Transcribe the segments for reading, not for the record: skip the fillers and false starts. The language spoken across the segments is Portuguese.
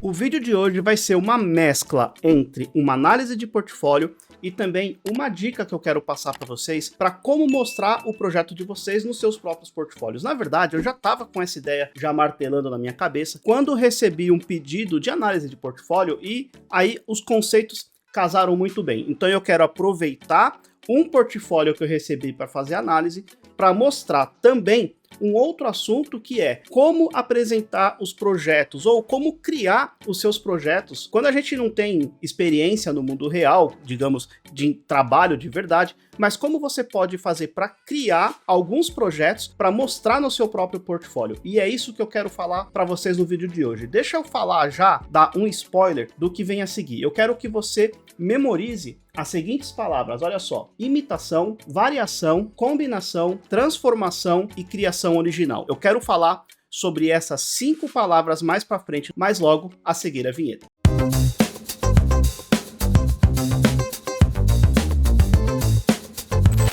O vídeo de hoje vai ser uma mescla entre uma análise de portfólio e também uma dica que eu quero passar para vocês para como mostrar o projeto de vocês nos seus próprios portfólios. Na verdade, eu já estava com essa ideia já martelando na minha cabeça quando recebi um pedido de análise de portfólio e aí os conceitos casaram muito bem. Então eu quero aproveitar um portfólio que eu recebi para fazer análise para mostrar também um outro assunto que é como apresentar os projetos ou como criar os seus projetos. Quando a gente não tem experiência no mundo real, digamos, de trabalho de verdade, mas como você pode fazer para criar alguns projetos para mostrar no seu próprio portfólio. E é isso que eu quero falar para vocês no vídeo de hoje. Deixa eu falar já, dar um spoiler do que vem a seguir. Eu quero que você memorize as seguintes palavras, olha só: imitação, variação, combinação, transformação e criação original. Eu quero falar sobre essas 5 palavras mais para frente, mas logo a seguir a vinheta.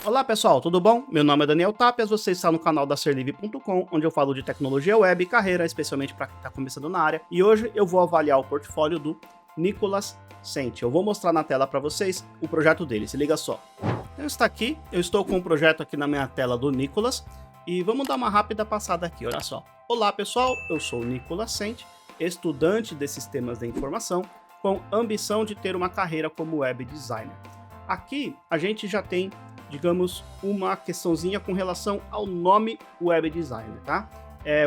Olá pessoal, tudo bom? Meu nome é Daniel Tapias, você está no canal da Serlive.com, onde eu falo de tecnologia web e carreira, especialmente para quem está começando na área. E hoje eu vou avaliar o portfólio do Nicolas Sente. Eu vou mostrar na tela para vocês o projeto dele, se liga só. Então está aqui, eu estou com um projeto aqui na minha tela do Nicolas e vamos dar uma rápida passada aqui, olha só. Olá pessoal, eu sou o Nicolas Sente, estudante de sistemas de informação com ambição de ter uma carreira como web designer. Aqui a gente já tem, digamos, uma questãozinha com relação ao nome web designer, tá?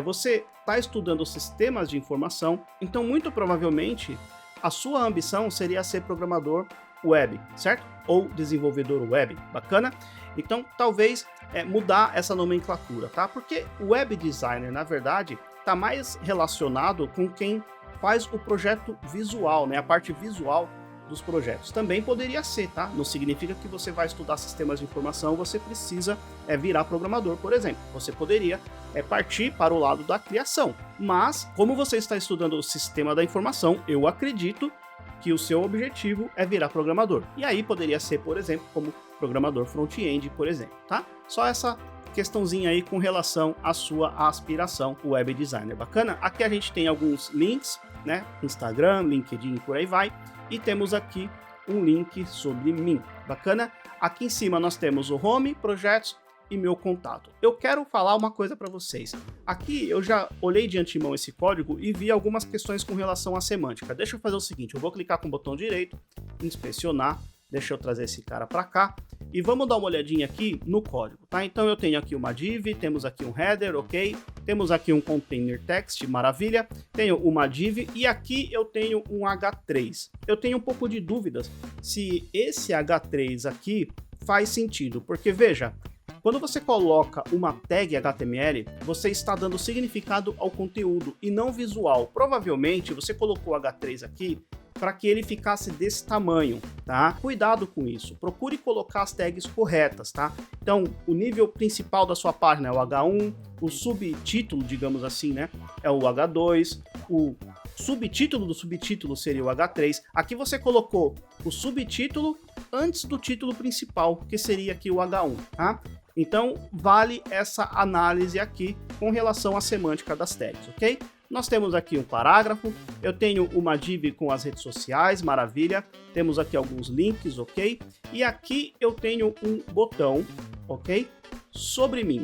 Você está estudando sistemas de informação, então muito provavelmente a sua ambição seria ser programador web, certo? Ou desenvolvedor web, bacana? Então, talvez mudar essa nomenclatura, tá? Porque o web designer, na verdade, está mais relacionado com quem faz o projeto visual, né? A parte visual dos projetos. Também poderia ser, tá? Não significa que você vai estudar sistemas de informação, você precisa virar programador, por exemplo. Você poderia partir para o lado da criação. Mas, como você está estudando o sistema da informação, eu acredito que o seu objetivo é virar programador. E aí poderia ser, por exemplo, como programador front-end, por exemplo, tá? Só essa questãozinha aí com relação à sua aspiração web designer. Bacana? Aqui a gente tem alguns links, né? Instagram, LinkedIn, por aí vai. E temos aqui um link sobre mim. Bacana? Aqui em cima nós temos o Home, Projetos e meu contato. Eu quero falar uma coisa para vocês. Aqui eu já olhei de antemão esse código e vi algumas questões com relação à semântica. Deixa eu fazer o seguinte, eu vou clicar com o botão direito, inspecionar, deixa eu trazer esse cara para cá e vamos dar uma olhadinha aqui no código, tá? Então eu tenho aqui uma div, temos aqui um header, ok? Temos aqui um container text, maravilha. Tenho uma div e aqui eu tenho um H3. Eu tenho um pouco de dúvidas se esse H3 aqui faz sentido, porque veja, quando você coloca uma tag HTML, você está dando significado ao conteúdo e não visual. Provavelmente você colocou o H3 aqui para que ele ficasse desse tamanho, tá? Cuidado com isso, procure colocar as tags corretas, tá? Então, o nível principal da sua página é o H1, o subtítulo, digamos assim, né, é o H2, o subtítulo do subtítulo seria o H3. Aqui você colocou o subtítulo antes do título principal, que seria aqui o H1, tá? Então, vale essa análise aqui com relação à semântica das tags, ok? Nós temos aqui um parágrafo, eu tenho uma div com as redes sociais, maravilha. Temos aqui alguns links, ok? E aqui eu tenho um botão, ok? Sobre mim.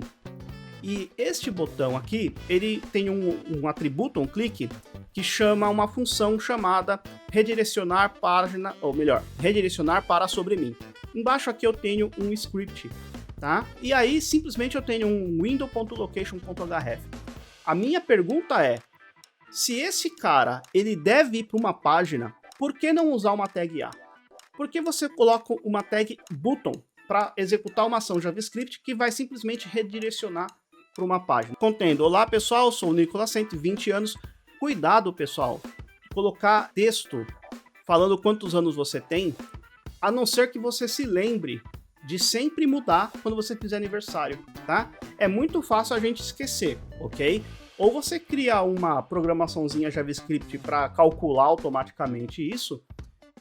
E este botão aqui, ele tem um atributo, um clique, que chama uma função chamada redirecionar página, ou melhor, redirecionar para sobre mim. Embaixo aqui eu tenho um script, tá? E aí simplesmente eu tenho um window.location.href. A minha pergunta é, se esse cara ele deve ir para uma página, por que não usar uma tag A? Por que você coloca uma tag button para executar uma ação JavaScript que vai simplesmente redirecionar para uma página? Contendo, olá pessoal, sou o Nicolas, 120 anos. Cuidado pessoal, colocar texto falando quantos anos você tem, a não ser que você se lembre de sempre mudar quando você fizer aniversário, tá? É muito fácil a gente esquecer, ok? Ou você cria uma programaçãozinha JavaScript para calcular automaticamente isso,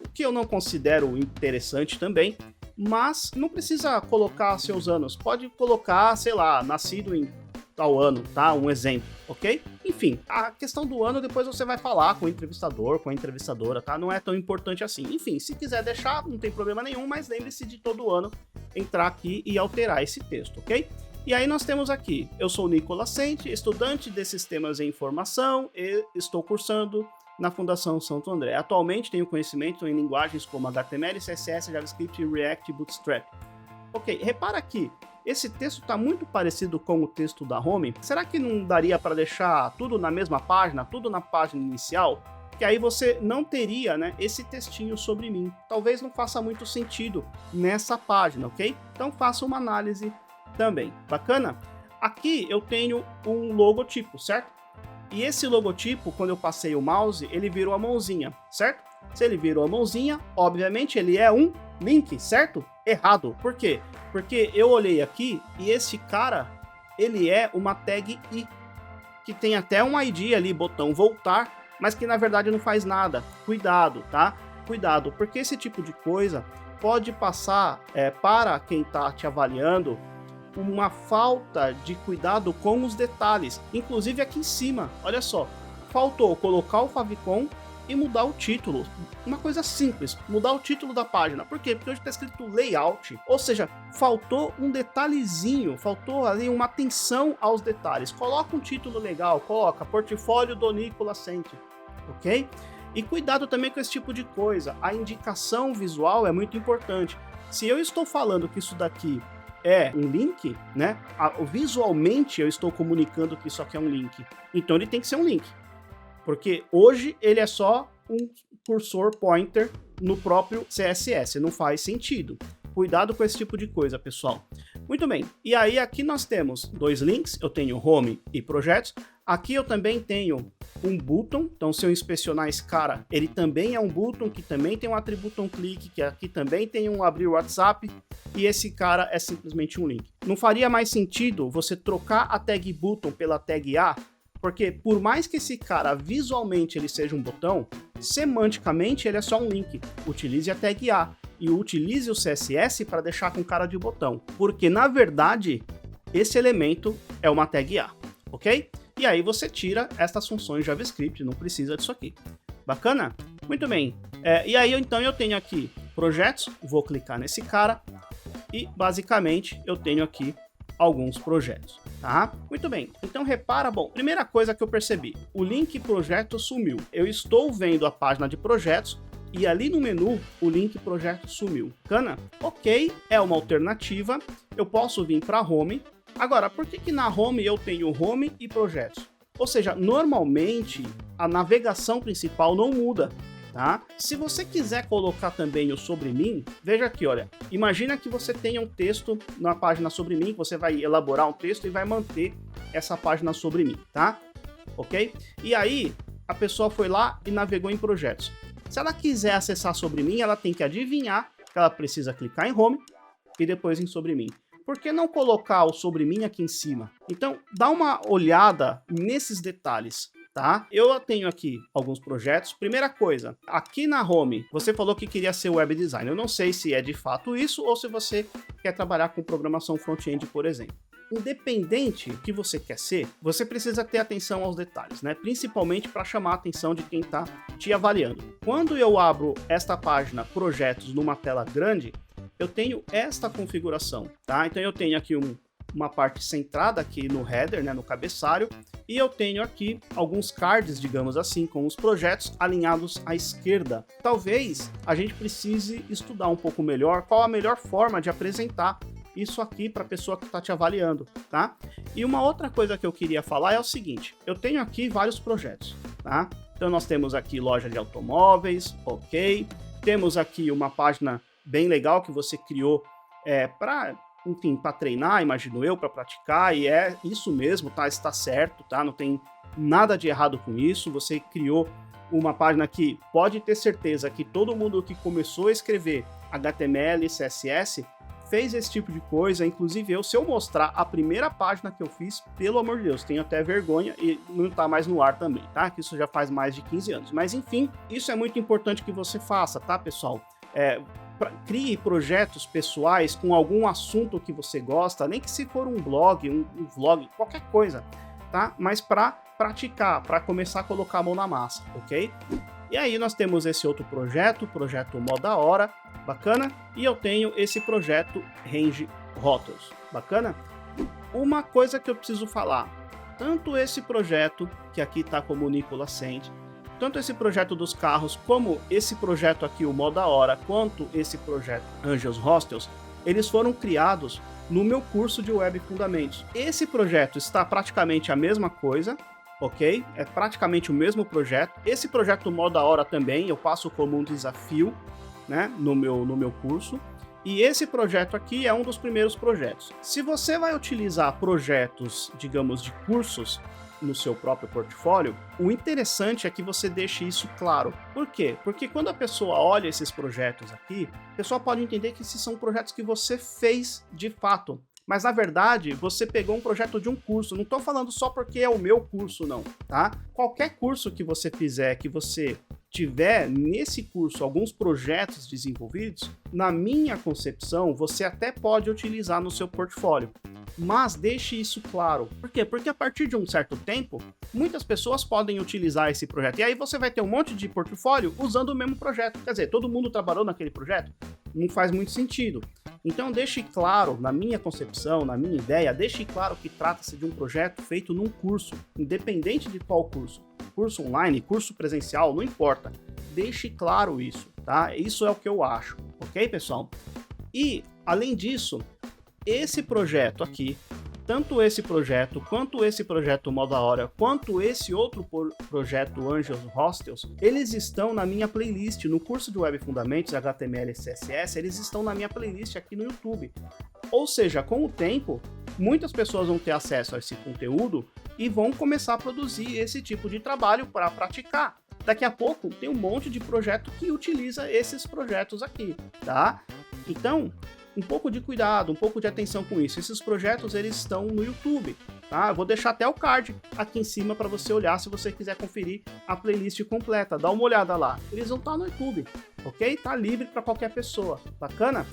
o que eu não considero interessante também, mas não precisa colocar seus anos, pode colocar, sei lá, nascido em tal ano, tá? Um exemplo, ok? Enfim, a questão do ano depois você vai falar com o entrevistador, com a entrevistadora, tá? Não é tão importante assim. Enfim, se quiser deixar, não tem problema nenhum, mas lembre-se de todo ano entrar aqui e alterar esse texto, ok? E aí nós temos aqui, eu sou o Nicolas Sente, estudante de Sistemas de Informação e estou cursando na Fundação Santo André. Atualmente tenho conhecimento em linguagens como HTML, CSS, JavaScript, React e Bootstrap. Ok, repara aqui, esse texto está muito parecido com o texto da home. Será que não daria para deixar tudo na mesma página, tudo na página inicial? Que aí você não teria, né, esse textinho sobre mim. Talvez não faça muito sentido nessa página, ok? Então faça uma análise também. Bacana? Aqui eu tenho um logotipo, certo? E esse logotipo, quando eu passei o mouse, ele virou a mãozinha, certo? Se ele virou a mãozinha, obviamente ele é um link, certo? Errado. Por quê? Porque eu olhei aqui e esse cara, ele é uma tag i, que tem até um ID ali, botão voltar, mas que na verdade não faz nada. Cuidado, tá? Cuidado, porque esse tipo de coisa pode passar para quem está te avaliando uma falta de cuidado com os detalhes. Inclusive aqui em cima, olha só, faltou colocar o favicon e mudar o título. Uma coisa simples, mudar o título da página. Por quê? Porque hoje está escrito layout, ou seja, faltou um detalhezinho, faltou ali uma atenção aos detalhes. Coloca um título legal, coloca portfólio do Nicolas Sente, ok? E cuidado também com esse tipo de coisa, a indicação visual é muito importante. Se eu estou falando que isso daqui é um link, né? Visualmente eu estou comunicando que isso aqui é um link, então ele tem que ser um link. Porque hoje ele é só um cursor pointer no próprio CSS, não faz sentido. Cuidado com esse tipo de coisa, pessoal. Muito bem, e aí aqui nós temos dois links, eu tenho Home e Projetos. Aqui eu também tenho um button, então se eu inspecionar esse cara, ele também é um button, que também tem um atributo clique, que aqui também tem um abrir WhatsApp, e esse cara é simplesmente um link. Não faria mais sentido você trocar a tag button pela tag A? Porque por mais que esse cara visualmente ele seja um botão, semanticamente ele é só um link. Utilize a tag A e utilize o CSS para deixar com cara de botão, porque na verdade esse elemento é uma tag A, ok? E aí você tira estas funções JavaScript, não precisa disso aqui. Bacana? Muito bem. E aí então eu tenho aqui projetos, vou clicar nesse cara e basicamente eu tenho aqui alguns projetos, tá? Muito bem, então repara, bom, primeira coisa que eu percebi, o link projeto sumiu. Eu estou vendo a página de projetos e ali no menu o link projeto sumiu. Bacana? Ok, é uma alternativa, eu posso vir para home. Agora, por que na home eu tenho home e projetos? Ou seja, normalmente a navegação principal não muda, tá? Se você quiser colocar também o sobre mim, veja aqui, olha, imagina que você tenha um texto na página sobre mim, você vai elaborar um texto e vai manter essa página sobre mim, tá? Ok? E aí, a pessoa foi lá e navegou em projetos. Se ela quiser acessar sobre mim, ela tem que adivinhar que ela precisa clicar em home e depois em sobre mim. Por que não colocar o sobre mim aqui em cima? Então, dá uma olhada nesses detalhes, tá? Eu tenho aqui alguns projetos. Primeira coisa, aqui na home, você falou que queria ser web design. Eu não sei se é de fato isso ou se você quer trabalhar com programação front-end, por exemplo. Independente do que você quer ser, você precisa ter atenção aos detalhes, né? Principalmente para chamar a atenção de quem está te avaliando. Quando eu abro esta página projetos numa tela grande, eu tenho esta configuração, tá? Então eu tenho aqui uma parte centrada aqui no header, né, no cabeçalho, e eu tenho aqui alguns cards, digamos assim, com os projetos alinhados à esquerda. Talvez a gente precise estudar um pouco melhor qual a melhor forma de apresentar isso aqui para a pessoa que está te avaliando, tá? E uma outra coisa que eu queria falar é o seguinte, eu tenho aqui vários projetos, tá? Então nós temos aqui loja de automóveis, ok, temos aqui uma página bem legal que você criou para, enfim, para treinar, imagino eu, para praticar, e é isso mesmo, tá? Está certo, tá? Não tem nada de errado com isso, você criou uma página que pode ter certeza que todo mundo que começou a escrever HTML e CSS fez esse tipo de coisa, inclusive eu, se eu mostrar a primeira página que eu fiz, pelo amor de Deus, tenho até vergonha e não tá mais no ar também, tá? Que isso já faz mais de 15 anos. Mas enfim, isso é muito importante que você faça, tá, pessoal? Crie projetos pessoais com algum assunto que você gosta, nem que se for um blog, um vlog, qualquer coisa, tá? Mas para praticar, para começar a colocar a mão na massa, ok? E aí nós temos esse outro projeto, Mó da Hora, bacana? E eu tenho esse projeto Range Rótulos, bacana? Uma coisa que eu preciso falar, tanto esse projeto, que aqui está como Nicolas Cent, tanto esse projeto dos carros, como esse projeto aqui, o Mó da Hora, quanto esse projeto Angels Hostels, eles foram criados no meu curso de Web Fundamentos. Esse projeto está praticamente a mesma coisa, ok? É praticamente o mesmo projeto. Esse projeto do Mó da Hora também, eu passo como um desafio, né, no meu curso. E esse projeto aqui é um dos primeiros projetos. Se você vai utilizar projetos, digamos, de cursos no seu próprio portfólio, o interessante é que você deixe isso claro. Por quê? Porque quando a pessoa olha esses projetos aqui, a pessoa pode entender que esses são projetos que você fez de fato. Mas na verdade, você pegou um projeto de um curso. Não estou falando só porque é o meu curso, não, tá? Qualquer curso que você fizer, que você tiver nesse curso alguns projetos desenvolvidos, na minha concepção, você até pode utilizar no seu portfólio. Mas deixe isso claro. Por quê? Porque a partir de um certo tempo, muitas pessoas podem utilizar esse projeto. E aí você vai ter um monte de portfólio usando o mesmo projeto. Quer dizer, todo mundo trabalhou naquele projeto? Não faz muito sentido. Então deixe claro, na minha concepção, na minha ideia, deixe claro que trata-se de um projeto feito num curso, independente de qual curso. Curso online, curso presencial, não importa. Deixe claro isso, tá? Isso é o que eu acho, ok, pessoal? E, além disso, esse projeto aqui, tanto esse projeto, quanto esse projeto Mó da Hora, quanto esse outro projeto Angels Hostels, eles estão na minha playlist, no curso de Web Fundamentos, HTML e CSS, eles estão na minha playlist aqui no YouTube. Ou seja, com o tempo, muitas pessoas vão ter acesso a esse conteúdo e vão começar a produzir esse tipo de trabalho para praticar. Daqui a pouco tem um monte de projeto que utiliza esses projetos aqui, tá? Então, um pouco de cuidado, um pouco de atenção com isso. Esses projetos, eles estão no YouTube, tá? Eu vou deixar até o card aqui em cima para você olhar se você quiser conferir a playlist completa. Dá uma olhada lá. Eles vão estar no YouTube, ok? Tá livre para qualquer pessoa. Bacana?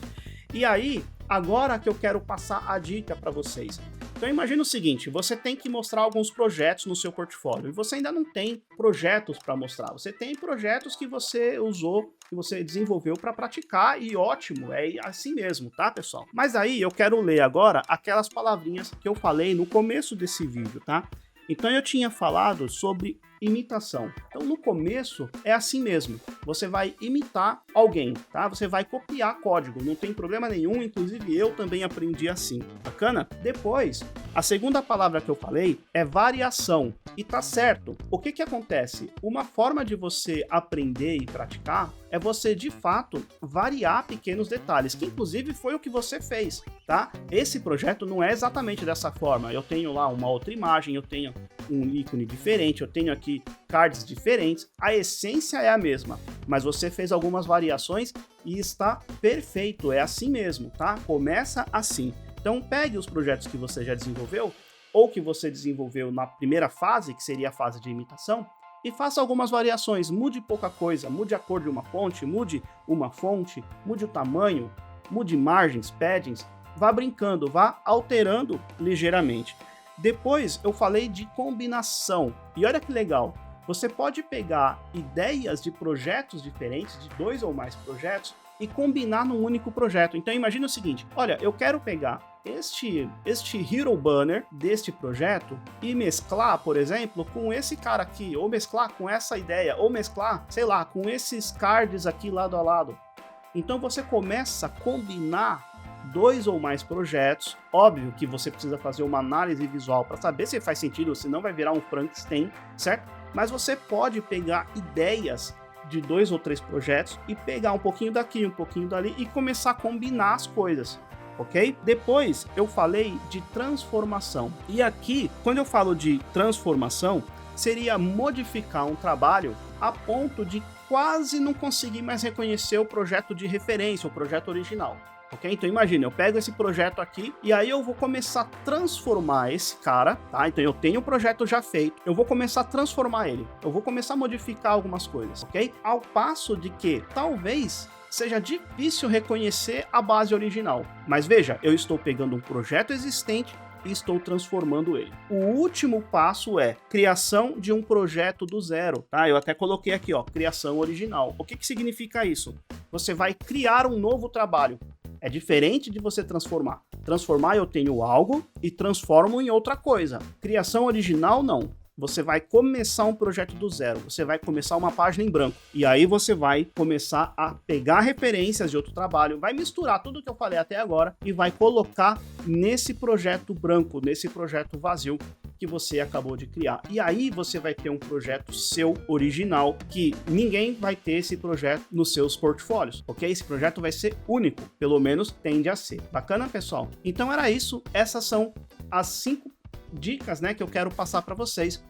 E aí, agora que eu quero passar a dica para vocês. Então imagina o seguinte, você tem que mostrar alguns projetos no seu portfólio e você ainda não tem projetos para mostrar. Você tem projetos que você usou, que você desenvolveu para praticar e ótimo, é assim mesmo, tá, pessoal? Mas aí eu quero ler agora aquelas palavrinhas que eu falei no começo desse vídeo, tá? Então eu tinha falado sobre imitação. Então no começo é assim mesmo, você vai imitar alguém, tá? Você vai copiar código, não tem problema nenhum, inclusive eu também aprendi assim, bacana? Depois, a segunda palavra que eu falei é variação, e tá certo. O que que acontece? Uma forma de você aprender e praticar é você de fato variar pequenos detalhes, que inclusive foi o que você fez, tá? Esse projeto não é exatamente dessa forma, eu tenho lá uma outra imagem, eu tenho um ícone diferente, eu tenho aqui cards diferentes, a essência é a mesma, mas você fez algumas variações e está perfeito, é assim mesmo, tá? Começa assim. Então pegue os projetos que você já desenvolveu, ou que você desenvolveu na primeira fase, que seria a fase de imitação, e faça algumas variações, mude pouca coisa, mude a cor de uma fonte, mude o tamanho, mude margens, paddings, vá brincando, vá alterando ligeiramente. Depois eu falei de combinação, e olha que legal, você pode pegar ideias de projetos diferentes, de 2 ou mais projetos, e combinar num único projeto. Então imagine o seguinte, olha, eu quero pegar este Hero Banner deste projeto e mesclar, por exemplo, com esse cara aqui, ou mesclar com essa ideia, ou mesclar, sei lá, com esses cards aqui lado a lado. Então você começa a combinar 2 ou mais projetos. Óbvio que você precisa fazer uma análise visual para saber se faz sentido, senão vai virar um Frankenstein, certo? Mas você pode pegar ideias de 2 ou 3 projetos e pegar um pouquinho daqui, um pouquinho dali e começar a combinar as coisas, ok? Depois eu falei de transformação. E aqui, quando eu falo de transformação, seria modificar um trabalho a ponto de quase não conseguir mais reconhecer o projeto de referência, o projeto original. Ok? Então imagina, eu pego esse projeto aqui e aí eu vou começar a transformar esse cara, tá? Então eu tenho um projeto já feito, eu vou começar a transformar ele, eu vou começar a modificar algumas coisas, ok? Ao passo de que talvez seja difícil reconhecer a base original. Mas veja, eu estou pegando um projeto existente e estou transformando ele. O último passo é criação de um projeto do zero, tá? Eu até coloquei aqui, ó, criação original. O que que significa isso? Você vai criar um novo trabalho. É diferente de você transformar. Transformar, eu tenho algo e transformo em outra coisa. Criação original, não. Você vai começar um projeto do zero, você vai começar uma página em branco, e aí você vai começar a pegar referências de outro trabalho, vai misturar tudo que eu falei até agora e vai colocar nesse projeto branco, nesse projeto vazio que você acabou de criar. E aí você vai ter um projeto seu original, que ninguém vai ter esse projeto nos seus portfólios, ok? Esse projeto vai ser único, pelo menos tende a ser. Bacana, pessoal? Então era isso, essas são as 5 dicas, né, que eu quero passar para vocês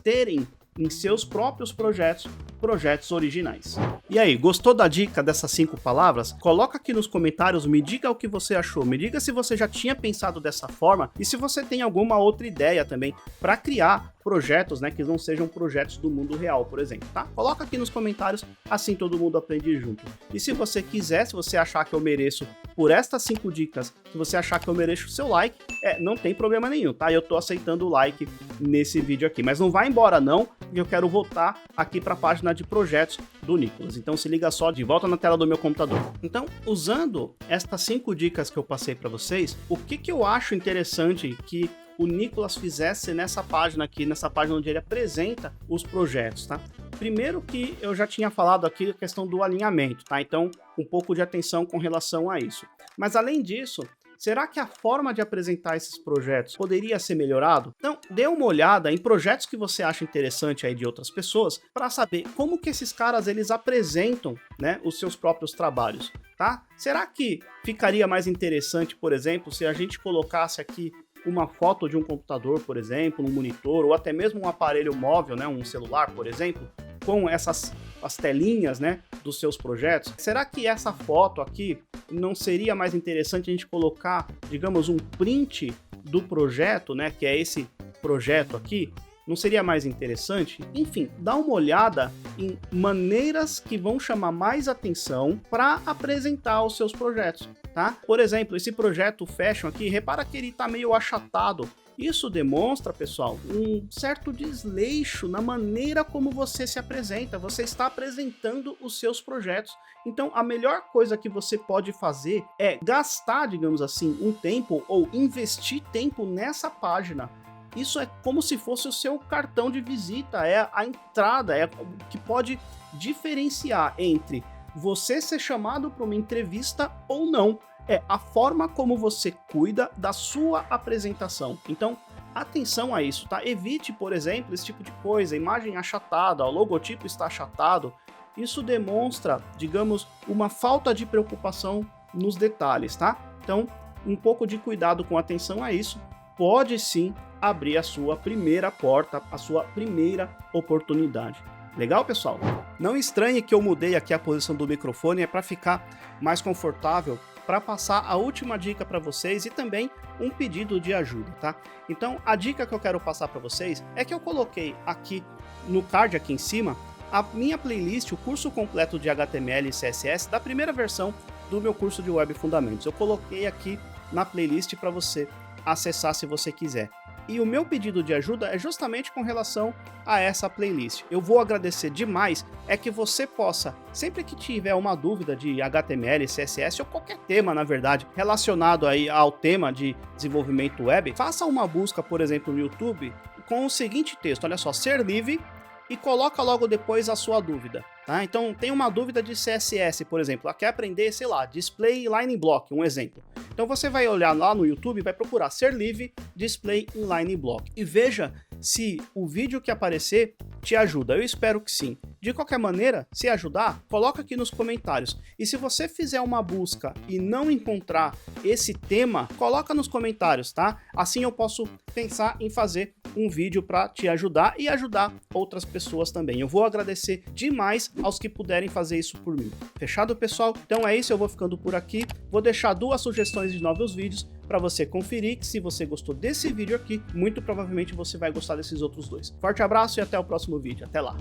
terem em seus próprios projetos originais. E aí, gostou da dica dessas 5 palavras? Coloca aqui nos comentários, me diga o que você achou, me diga se você já tinha pensado dessa forma e se você tem alguma outra ideia também para criar projetos, né, que não sejam projetos do mundo real, por exemplo, tá? Coloca aqui nos comentários, assim todo mundo aprende junto. E se você quiser, se você achar que eu mereço, por estas 5 dicas, se você achar que eu mereço o seu like, não tem problema nenhum, tá? Eu tô aceitando o like nesse vídeo aqui, mas não vai embora não, porque eu quero voltar aqui para a página de projetos do Nicolas. Então se liga só, de volta na tela do meu computador. Então, usando estas 5 dicas que eu passei para vocês, o que eu acho interessante que o Nicolas fizesse nessa página aqui, nessa página onde ele apresenta os projetos, tá? Primeiro que eu já tinha falado aqui a questão do alinhamento, tá? Então, um pouco de atenção com relação a isso. Mas além disso, será que a forma de apresentar esses projetos poderia ser melhorado? Então, dê uma olhada em projetos que você acha interessante aí de outras pessoas para saber como que esses caras eles apresentam, né, os seus próprios trabalhos, tá? Será que ficaria mais interessante, por exemplo, se a gente colocasse aqui uma foto de um computador, por exemplo, um monitor, ou até mesmo um aparelho móvel, né, um celular, por exemplo, com as telinhas, né, dos seus projetos? Será que essa foto aqui não seria mais interessante a gente colocar, digamos, um print do projeto, né, que é esse projeto aqui? Não seria mais interessante? Enfim, dá uma olhada em maneiras que vão chamar mais atenção para apresentar os seus projetos, tá? Por exemplo, esse projeto Fashion aqui, repara que ele está meio achatado. Isso demonstra, pessoal, um certo desleixo na maneira como você se apresenta. Você está apresentando os seus projetos. Então, a melhor coisa que você pode fazer é gastar, digamos assim, um tempo ou investir tempo nessa página. Isso é como se fosse o seu cartão de visita, é a entrada, é o que pode diferenciar entre você ser chamado para uma entrevista ou não. É a forma como você cuida da sua apresentação. Então, atenção a isso, tá? Evite, por exemplo, esse tipo de coisa, imagem achatada, o logotipo está achatado. Isso demonstra, digamos, uma falta de preocupação nos detalhes, tá? Então, um pouco de cuidado com atenção a isso pode sim abrir a sua primeira porta, a sua primeira oportunidade. Legal, pessoal? Não estranhe que eu mudei aqui a posição do microfone, é para ficar mais confortável, para passar a última dica para vocês e também um pedido de ajuda, tá? Então, a dica que eu quero passar para vocês é que eu coloquei aqui no card aqui em cima a minha playlist, o curso completo de HTML e CSS da primeira versão do meu curso de Web Fundamentos. Eu coloquei aqui na playlist para você acessar se você quiser. E o meu pedido de ajuda é justamente com relação a essa playlist. Eu vou agradecer demais é que você possa, sempre que tiver uma dúvida de HTML, CSS ou qualquer tema, na verdade, relacionado aí ao tema de desenvolvimento web, faça uma busca, por exemplo, no YouTube com o seguinte texto, olha só, ser livre, e coloca logo depois a sua dúvida, tá? Então, tem uma dúvida de CSS, por exemplo, quer aprender, sei lá, Display Inline Block, um exemplo. Então você vai olhar lá no YouTube, vai procurar ser livre Display Inline Block e veja se o vídeo que aparecer te ajuda. Eu espero que sim. De qualquer maneira, se ajudar, coloca aqui nos comentários. E se você fizer uma busca e não encontrar esse tema, coloca nos comentários, tá? Assim eu posso pensar em fazer um vídeo para te ajudar e ajudar outras pessoas também. Eu vou agradecer demais aos que puderem fazer isso por mim. Fechado, pessoal? Então é isso, eu vou ficando por aqui. Vou deixar 2 sugestões de novos vídeos para você conferir, que se você gostou desse vídeo aqui, muito provavelmente você vai gostar desses outros 2. Forte abraço e até o próximo vídeo. Até lá!